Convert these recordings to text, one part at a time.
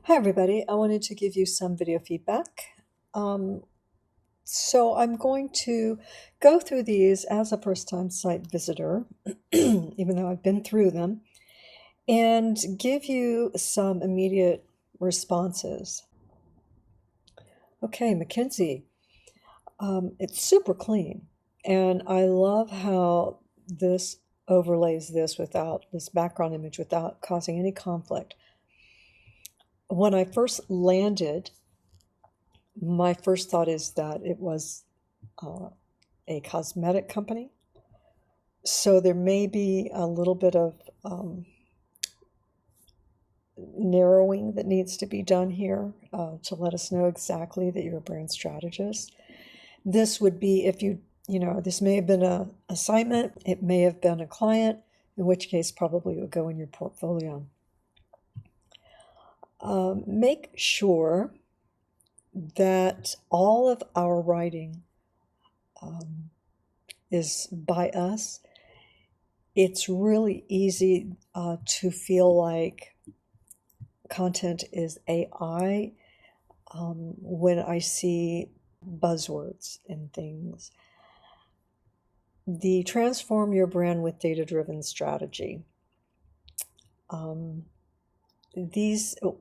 Hi, everybody. I wanted to give you some video feedback. So I'm going to go through these as a first-time site visitor, even though I've been through them, and give you some immediate responses. Okay, McKinsey. It's super clean, and I love how this overlays this without this background image without causing any conflict. When I first landed, my first thought is that it was a cosmetic company. So there may be a little bit of narrowing that needs to be done here to let us know exactly that you're a brand strategist. This would be if this may have been an assignment, it may have been a client, in which case probably it would go in your portfolio. Make sure that all of our writing is by us. It's really easy to feel like content is AI when I see buzzwords and things. The transform your brand with data-driven strategy.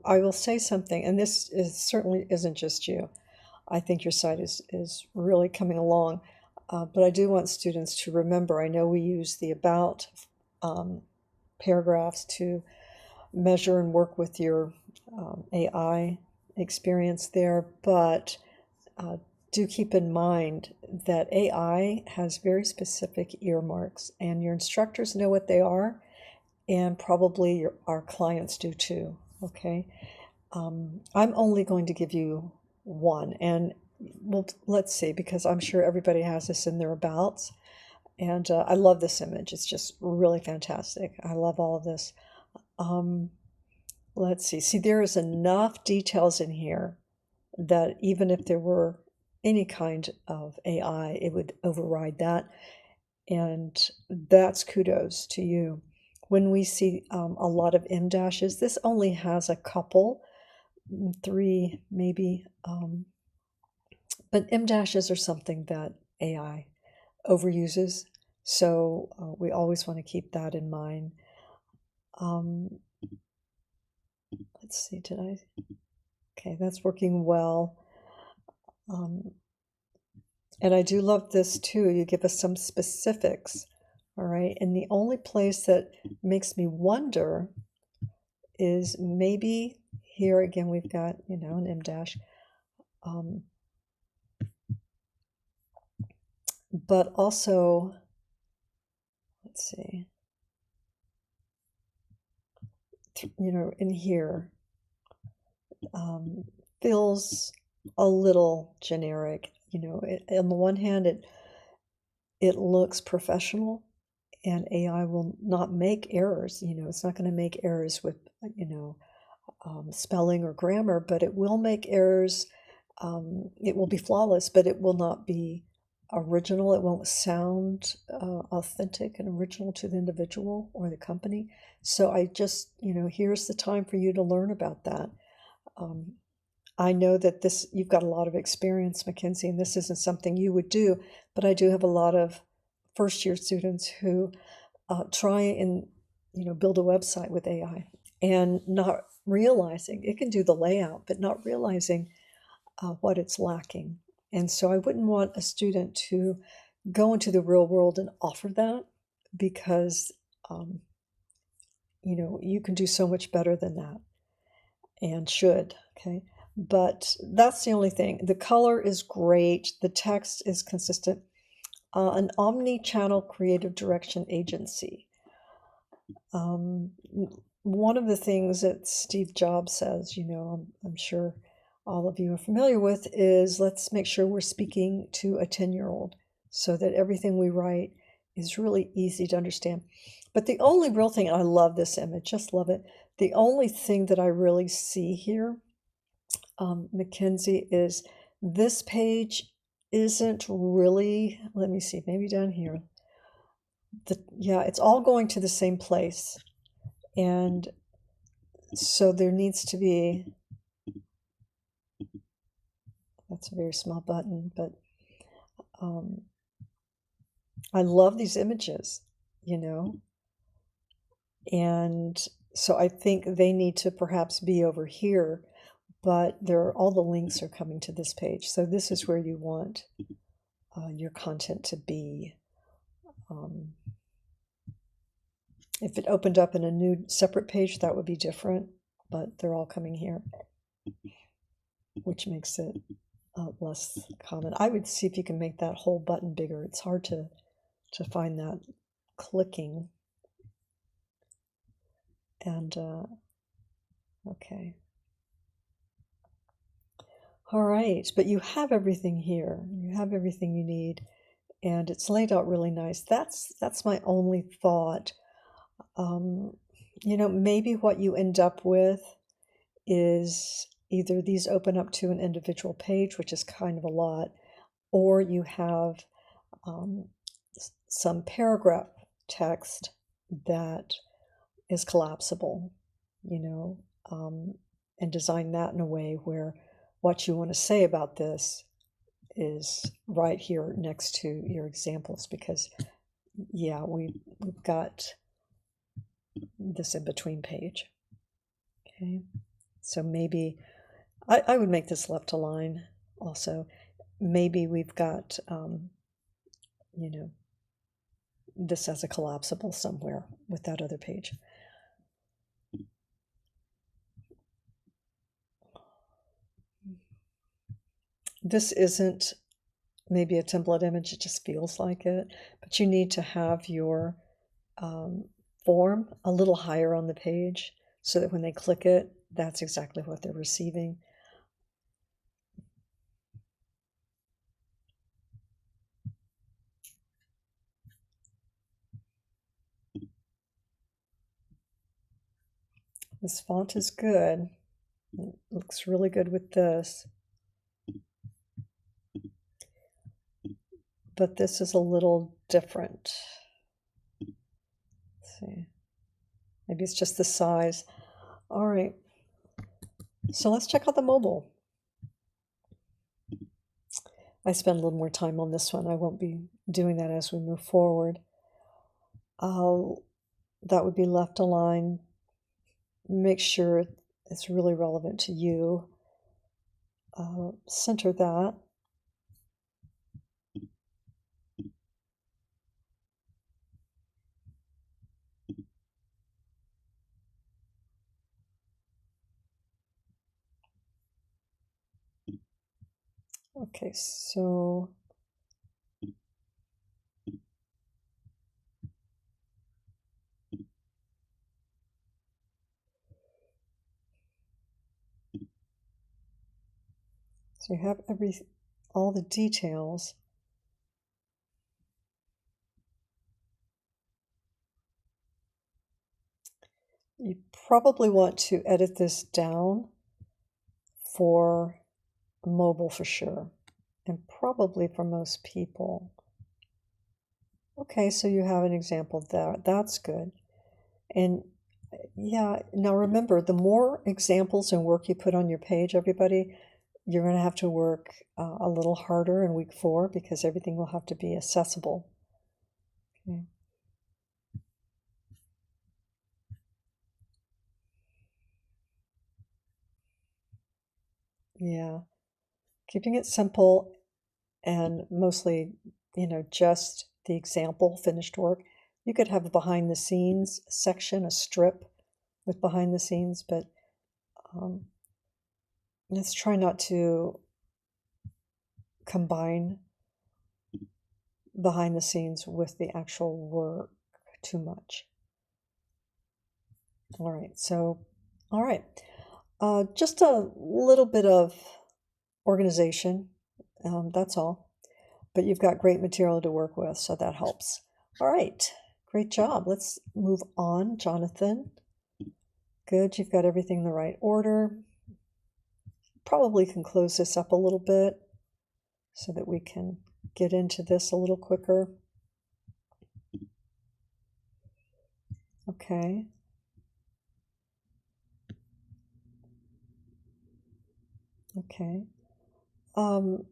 I will say something, and this certainly isn't just you. I think your site is really coming along. But I do want students to remember, I know we use the about paragraphs to measure and work with your AI experience there, but do keep in mind that AI has very specific earmarks, and your instructors know what they are, and probably our clients do too, okay? I'm only going to give you one, and well, let's see, because I'm sure everybody has this in their abouts. And I love this image. It's just really fantastic. I love all of this. Let's see. See, there is enough details in here that even if there were any kind of AI, it would override that. And that's kudos to you. When we see a lot of M dashes, this only has a couple, 3 maybe. But M dashes are something that AI overuses, so we always want to keep that in mind. Let's see, okay, that's working well. And I do love this too. You give us some specifics, all right? And the only place that makes me wonder is maybe here again, we've got, an M dash. But also, let's see, in here, feels a little generic. On the one hand, it looks professional, and AI will not make errors. It's not going to make errors with, spelling or grammar, but it will make errors. It will be flawless, but it will not be original. It won't sound authentic and original to the individual or the company. So I just, here's the time for you to learn about that. I know that you've got a lot of experience, McKinsey, and this isn't something you would do, but I do have a lot of first-year students who try and, build a website with AI and not realizing it can do the layout, but not realizing what it's lacking. And so I wouldn't want a student to go into the real world and offer that because, you can do so much better than that and should, okay? But that's the only thing. The color is great. The text is consistent. An omni-channel creative direction agency. One of the things that Steve Jobs says, I'm sure all of you are familiar with, is let's make sure we're speaking to a 10-year-old so that everything we write is really easy to understand. But the only real thing, and I love this image, just love it. The only thing that I really see here, Mackenzie, is this page isn't really, let me see, maybe down here. Yeah, it's all going to the same place. And so there needs to be That's a very small button, but I love these images, you know, and so I think they need to perhaps be over here, but all the links are coming to this page. So this is where you want your content to be. If it opened up in a new separate page, that would be different, but they're all coming here, which makes it less common. I would see if you can make that whole button bigger. It's hard to find that clicking. And okay. All right, but you have everything here. You have everything you need, and it's laid out really nice. That's my only thought. You know, maybe what you end up with is either these open up to an individual page, which is kind of a lot, or you have some paragraph text that is collapsible, you know, and design that in a way where what you want to say about this is right here next to your examples, because yeah, we've got this in between page. Okay, so maybe I would make this left align also. Maybe we've got you know, this as a collapsible somewhere with that other page. This isn't maybe a template image, it just feels like it, but you need to have your form a little higher on the page so that when they click it, that's exactly what they're receiving. This font is good. It looks really good with this. But this is a little different. Let's see. Maybe it's just the size. All right. So let's check out the mobile. I spend a little more time on this one. I won't be doing that as we move forward. That would be left align. Make sure it's really relevant to you. Center that. Okay, so you have all the details. You probably want to edit this down for mobile for sure, and probably for most people. Okay, so you have an example there. That's good. And yeah, now remember, the more examples and work you put on your page, everybody, you're going to have to work a little harder in week 4 because everything will have to be accessible. Okay. Yeah, keeping it simple and mostly, you know, just the example finished work. You could have a behind the scenes section, a strip with behind the scenes, but let's try not to combine behind the scenes with the actual work too much. All right, so, all right. Just a little bit of organization, that's all. But you've got great material to work with, so that helps. All right, great job. Let's move on, Jonathan. Good, you've got everything in the right order. Probably can close this up a little bit so that we can get into this a little quicker. Okay. Okay. You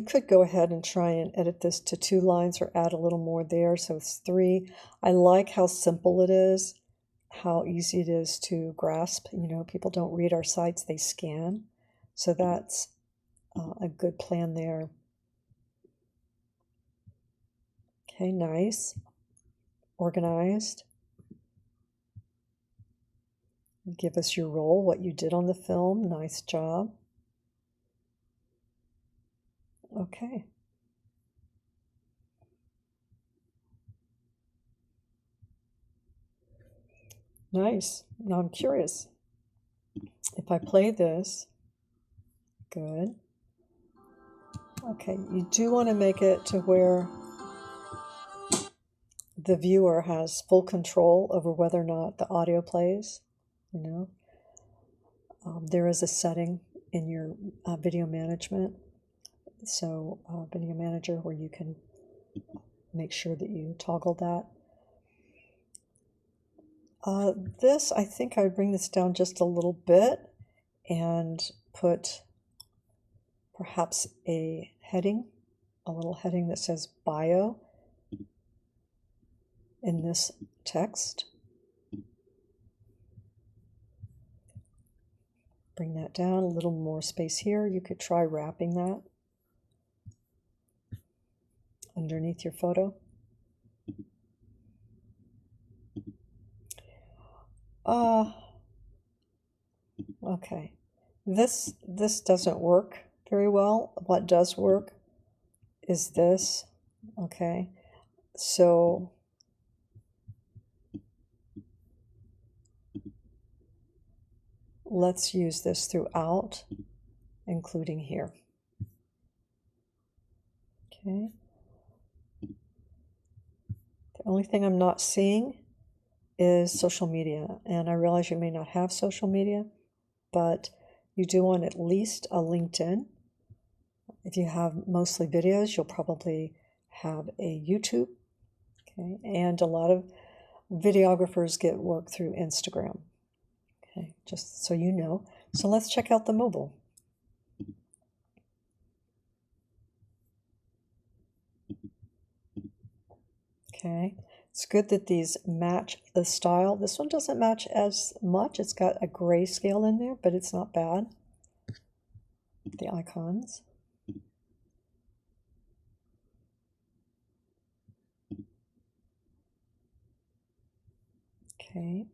could go ahead and try and edit this to 2 lines or add a little more there, so it's 3. I like how simple it is, how easy it is to grasp. You know, people don't read our sites, they scan. So that's a good plan there. Okay, nice. Organized. Give us your role, what you did on the film. Nice job. Okay. Nice. Now I'm curious. If I play this, good. Okay, you do want to make it to where the viewer has full control over whether or not the audio plays, you know. There is a setting in your video management, so video manager, where you can make sure that you toggle that. This, I think I would bring this down just a little bit and put perhaps a heading, a little heading that says bio in this text. Bring that down, a little more space here. You could try wrapping that underneath your photo. Okay. This doesn't work very well. What does work is this. Okay. So let's use this throughout, including here. Okay. The only thing I'm not seeing is social media, and I realize you may not have social media, but you do want at least a LinkedIn. If you have mostly videos, you'll probably have a YouTube. Okay, and a lot of videographers get work through Instagram. Okay, just so you know. So let's check out the mobile. Okay, it's good that these match the style. This one doesn't match as much. It's got a grayscale in there, but it's not bad. The icons. Okay.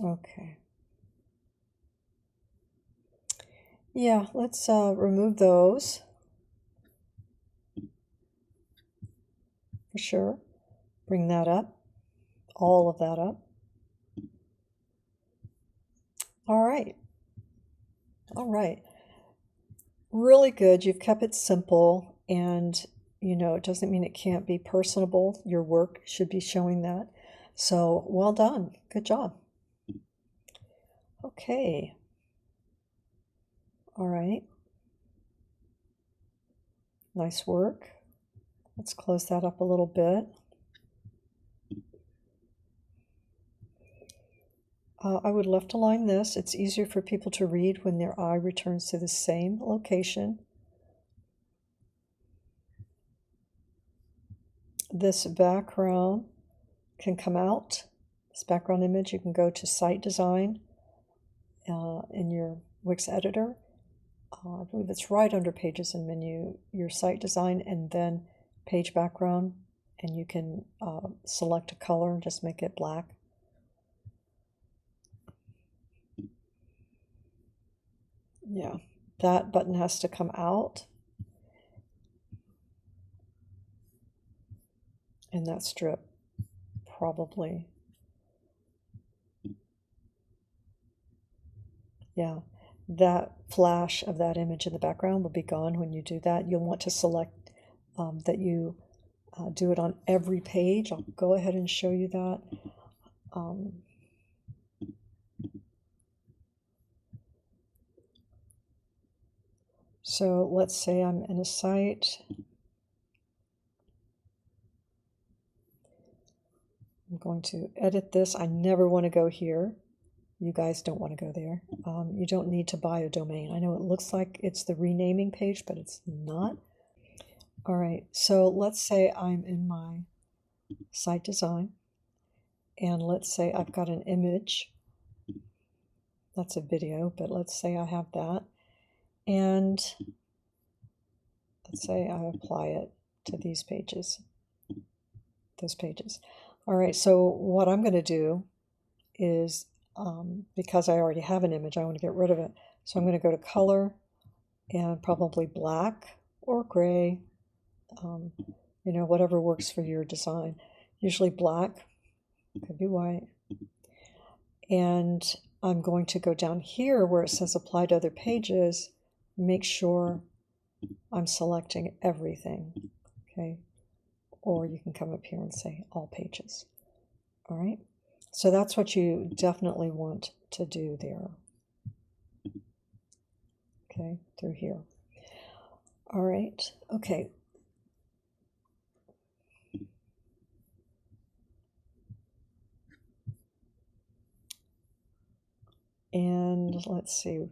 Okay. Yeah, let's remove those for sure. Bring that up, all of that up. All right. All right. Really good. You've kept it simple, and you know, it doesn't mean it can't be personable. Your work should be showing that. So well done. Good job. Okay. All right. Nice work. Let's close that up a little bit. I would left align this. It's easier for people to read when their eye returns to the same location. This background can come out. This background image, you can go to Site Design in your Wix editor. I believe it's right under Pages and Menu, your Site Design, and then Page Background, and you can select a color and just make it black. Yeah, that button has to come out. And that strip, probably. Yeah, that flash of that image in the background will be gone when you do that. You'll want to select that you do it on every page. I'll go ahead and show you that. So let's say I'm in a site. I'm going to edit this. I never want to go here. You guys don't want to go there. You don't need to buy a domain. I know it looks like it's the renaming page, but it's not. All right, so let's say I'm in my site design, and let's say I've got an image. That's a video, but let's say I have that. And let's say I apply it to these pages, those pages. All right, so what I'm going to do is, because I already have an image, I want to get rid of it. So I'm going to go to color and probably black or gray, you know, whatever works for your design. Usually black, could be white. And I'm going to go down here where it says apply to other pages, make sure I'm selecting everything, okay? Or you can come up here and say all pages, all right? So that's what you definitely want to do there, okay, through here. All right, okay. And let's see.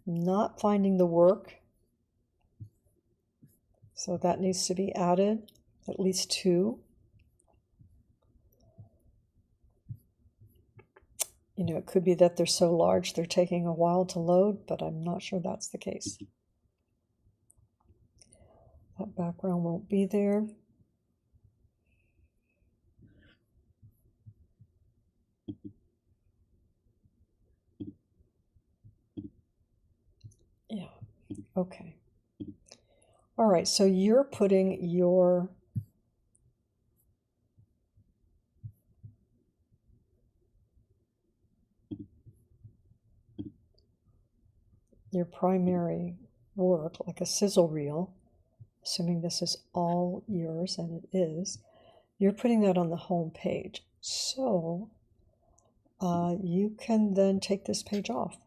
Not finding the work. So that needs to be added, at least 2. You know, it could be that they're so large they're taking a while to load, but I'm not sure that's the case. That background won't be there. Yeah, okay. All right, so you're putting your primary work, like a sizzle reel, assuming this is all yours, and it is, you're putting that on the home page. So you can then take this page off.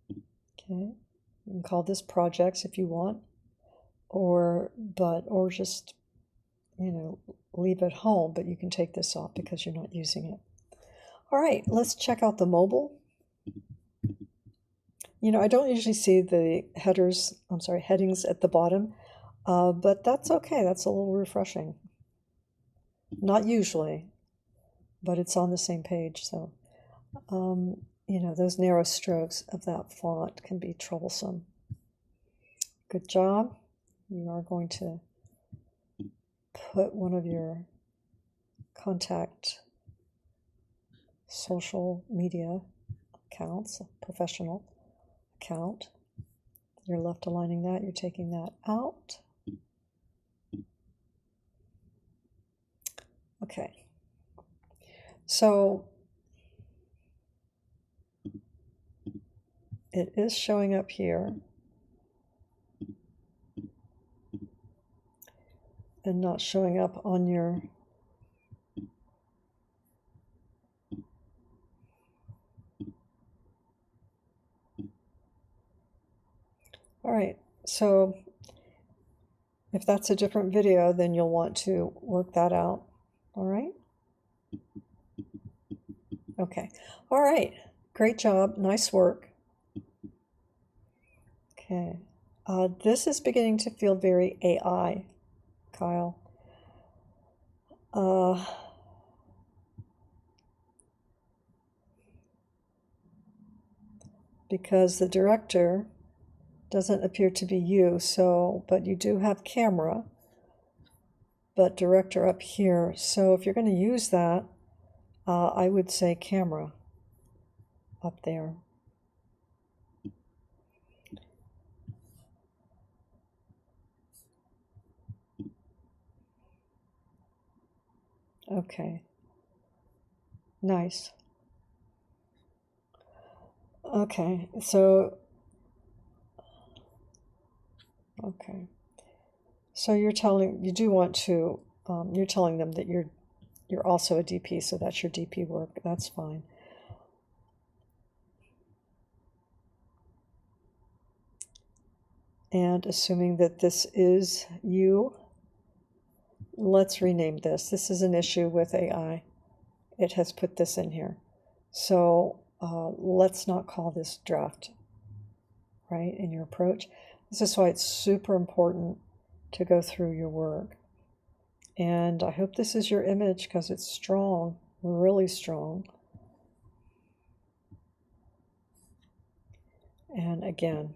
Okay, you can call this projects if you want, or just, you know, leave it home, but you can take this off because you're not using it. All right, let's check out the mobile. You know, I don't usually see the headings at the bottom, but that's okay. That's a little refreshing. Not usually, but it's on the same page. So, you know, those narrow strokes of that font can be troublesome. Good job. You are going to put one of your contact social media accounts, professional account. You're left aligning that, you're taking that out. Okay. So it is showing up here and not showing up on your all right, so if that's a different video, then you'll want to work that out. All right. Okay. All right. Great job. Nice work. Okay. This is beginning to feel very AI, Kyle. Because the director doesn't appear to be you, so, but you do have camera, but director up here. So if you're going to use that, I would say camera up there. Okay. Nice. Okay, so okay. So you're telling you're telling them that you're also a DP, so that's your DP work. That's fine. And assuming that this is you, let's rename this. This is an issue with AI. It has put this in here. So let's not call this draft, right, in your approach. This is why it's super important to go through your work. And I hope this is your image because it's strong, really strong. And again,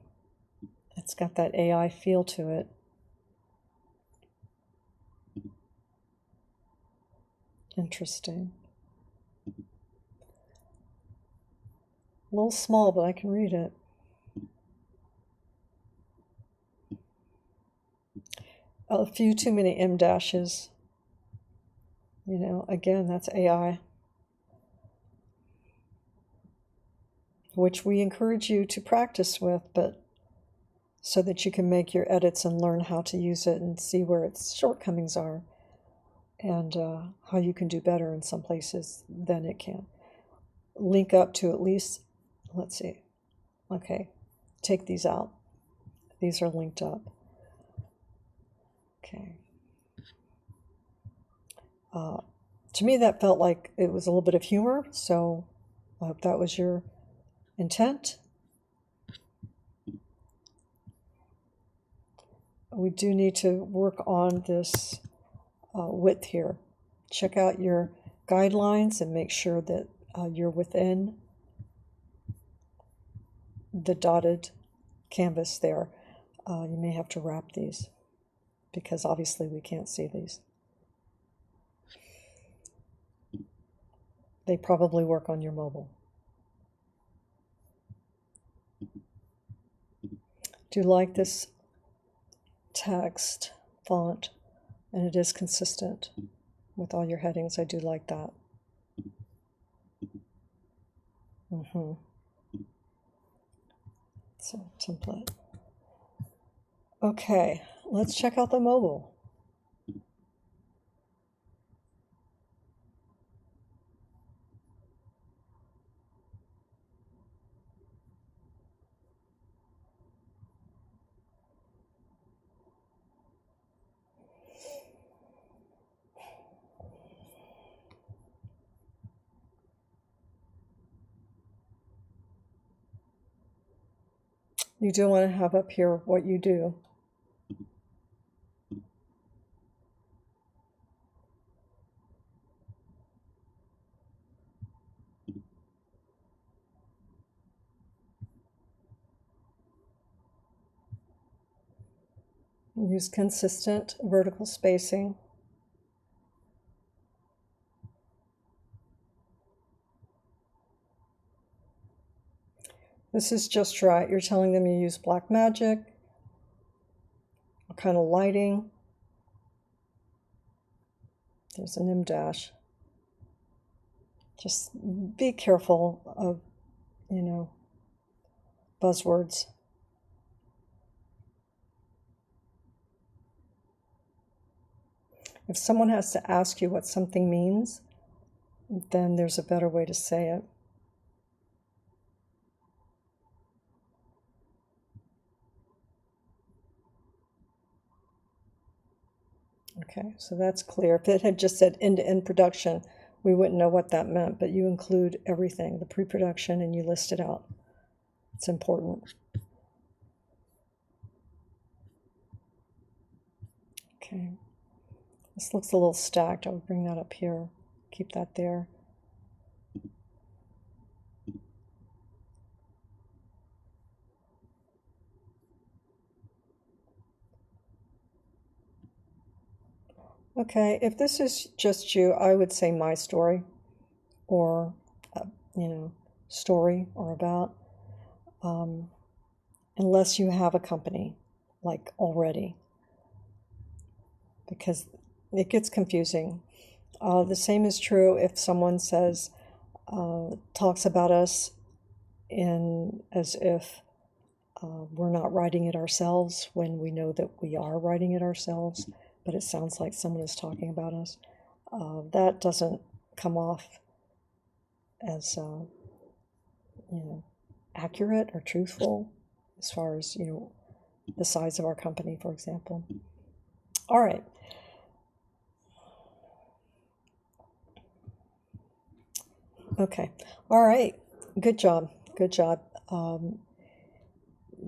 it's got that AI feel to it. Interesting. A little small, but I can read it. A few too many M dashes. You know, again, that's AI, which we encourage you to practice with, but so that you can make your edits and learn how to use it and see where its shortcomings are and how you can do better in some places than it can. Link up to at least, let's see, okay, take these out. These are linked up. Okay. To me, that felt like it was a little bit of humor, so I hope that was your intent. We do need to work on this width here. Check out your guidelines and make sure that you're within the dotted canvas there. You may have to wrap these because obviously we can't see these. They probably work on your mobile. Do you like this text font? And it is consistent with all your headings. I do like that. So template. Okay, let's check out the mobile. You do want to have up here what you do. Use consistent vertical spacing. This is just right. You're telling them you use black magic. What kind of lighting? There's an M dash. Just be careful of, you know, buzzwords. If someone has to ask you what something means, then there's a better way to say it. Okay, so that's clear. If it had just said end-to-end production, we wouldn't know what that meant, but you include everything, the pre-production, and you list it out. It's important. Okay, this looks a little stacked. I would bring that up here, keep that there. Okay, if this is just you, I would say my story or, you know, story or about, unless you have a company, like already, because it gets confusing. The same is true if someone says, talks about us in as if we're not writing it ourselves when we know that we are writing it ourselves, but it sounds like someone is talking about us. That doesn't come off as you know, accurate or truthful as far as, you know, the size of our company, for example. All right. Okay. All right. Good job. Good job.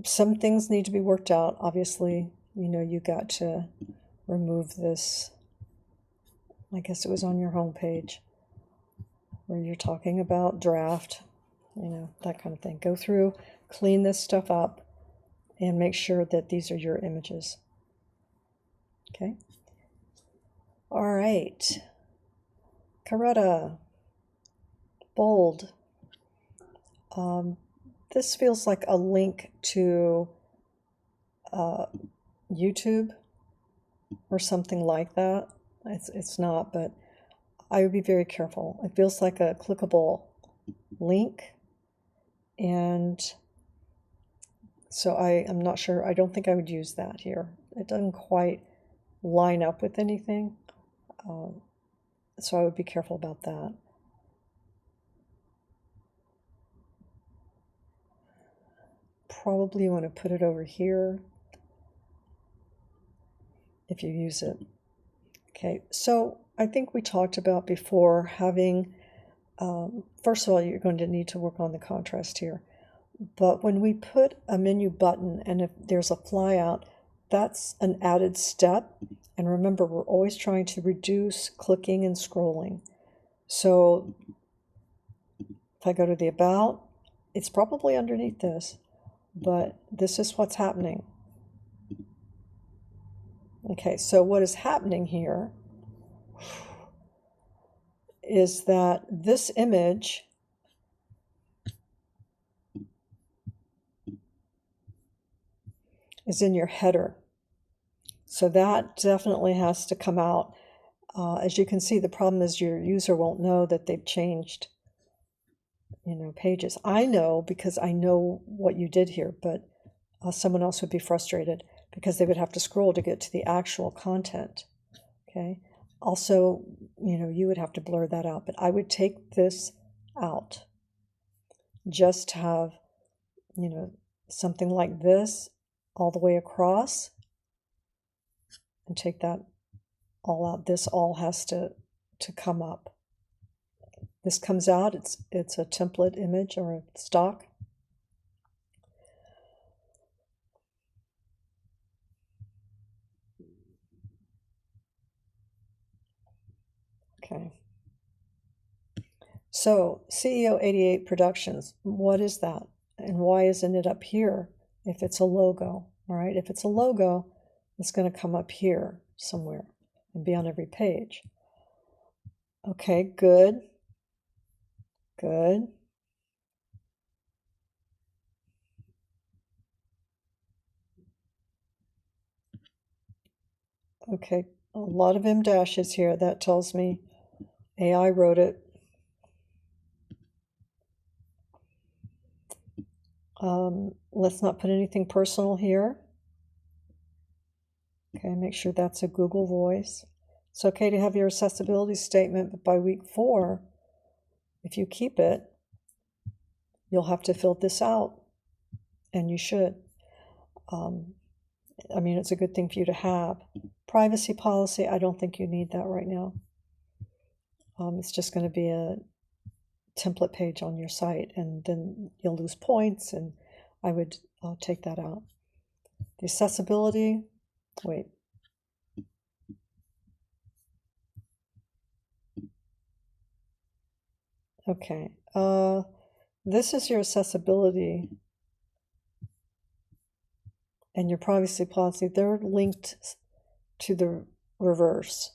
Some things need to be worked out. Obviously, you got to remove this. I guess it was on your homepage where you're talking about draft, that kind of thing. Go through, clean this stuff up, and make sure that these are your images. Okay. All right. Coretta, bold. This feels like a link to YouTube or something like that. It's not, but I would be very careful. It feels like a clickable link, and so I'm not sure. I don't think I would use that here. It doesn't quite line up with anything, so I would be careful about that. Probably want to put it over here if you use it. Okay, so I think we talked about before having, first of all, you're going to need to work on the contrast here. But when we put a menu button and if there's a flyout, that's an added step. And remember, we're always trying to reduce clicking and scrolling. So if I go to the About, it's probably underneath this, but this is what's happening. Okay, so what is happening here is that this image is in your header. So that definitely has to come out. As you can see, the problem is your user won't know that they've changed, pages. I know because I know what you did here, but someone else would be frustrated because they would have to scroll to get to the actual content. Okay. Also, you would have to blur that out, but I would take this out. Just have, something like this all the way across and take that all out. This all has to come up. This comes out, it's a template image or a stock. Okay. So CEO 88 Productions, what is that? And why isn't it up here if it's a logo? All right, if it's a logo, it's going to come up here somewhere and be on every page. Okay, good. Good. Okay, a lot of M dashes here. That tells me AI wrote it. Let's not put anything personal here. Okay, make sure that's a Google Voice. It's okay to have your accessibility statement, but by week 4, if you keep it, you'll have to fill this out, and you should. I mean, it's a good thing for you to have. Privacy policy, I don't think you need that right now. It's just going to be a template page on your site, and then you'll lose points, and I would take that out. The accessibility, wait. Okay, this is your accessibility and your privacy policy. They're linked to the reverse.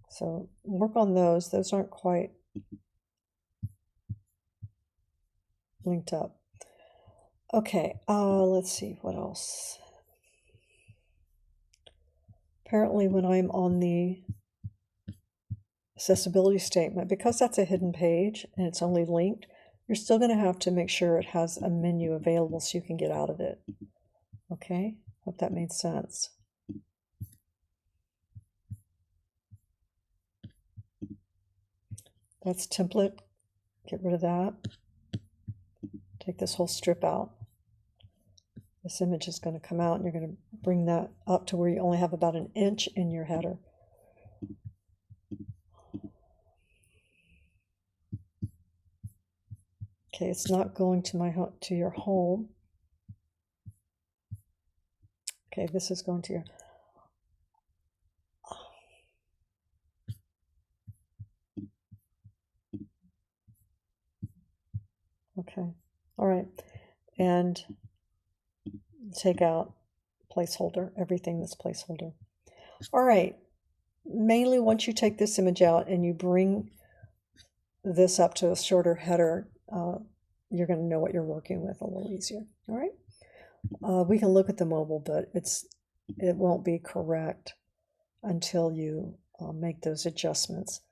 So work on those. Those aren't quite linked up. Okay, let's see, what else? Apparently when I'm on the accessibility statement, because that's a hidden page and it's only linked, you're still going to have to make sure it has a menu available so you can get out of it. Okay, hope that made sense. That's template. Get rid of that. Take this whole strip out. This image is going to come out and you're going to bring that up to where you only have about an inch in your header. Okay, it's not going to to your home. Okay, this is going to your. Okay, all right, and take out placeholder, everything that's placeholder. All right, mainly once you take this image out and you bring this up to a shorter header, you're going to know what you're working with a little easier. All right, we can look at the mobile, but it won't be correct until you make those adjustments.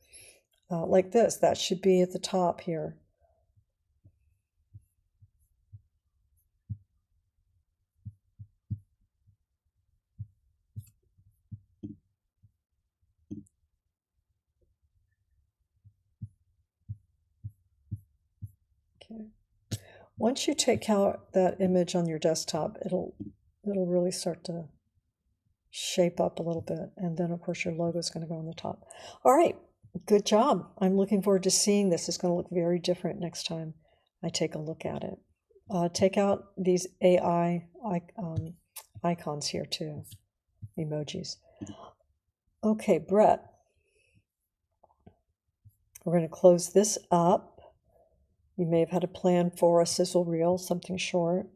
Like this, that should be at the top here. Okay. Once you take out that image on your desktop, it'll really start to shape up a little bit. And then of course your logo is going to go on the top. All right, good job. I'm looking forward to seeing this. It's going to look very different next time I take a look at it. Take out these AI icons here too, emojis. Okay, Brett, we're going to close this up. You may have had a plan for a sizzle reel, something short.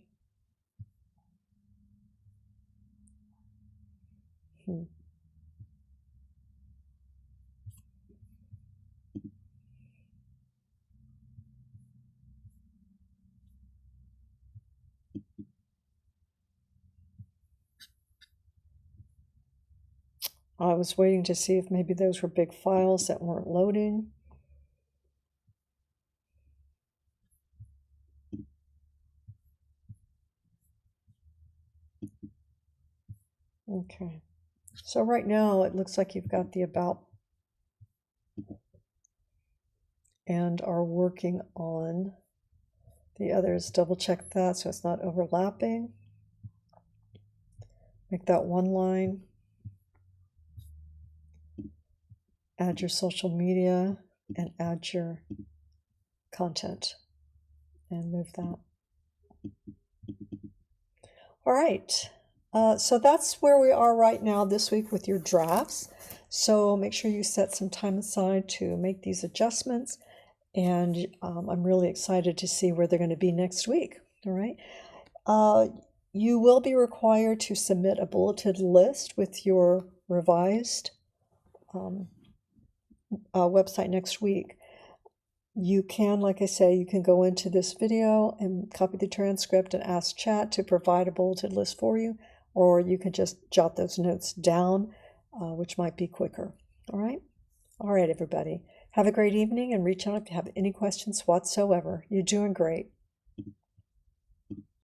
I was waiting to see if maybe those were big files that weren't loading. Okay, so right now it looks like you've got the about and are working on the others. Double check that so it's not overlapping. Make that one line. Add your social media and add your content and move that. All right, so that's where we are right now this week with your drafts. So make sure you set some time aside to make these adjustments. And I'm really excited to see where they're going to be next week. All right. You will be required to submit a bulleted list with your revised website next week. You can, like I say, you can go into this video and copy the transcript and ask chat to provide a bulleted list for you, or you can just jot those notes down, which might be quicker. All right. All right, everybody. Have a great evening and reach out if you have any questions whatsoever. You're doing great.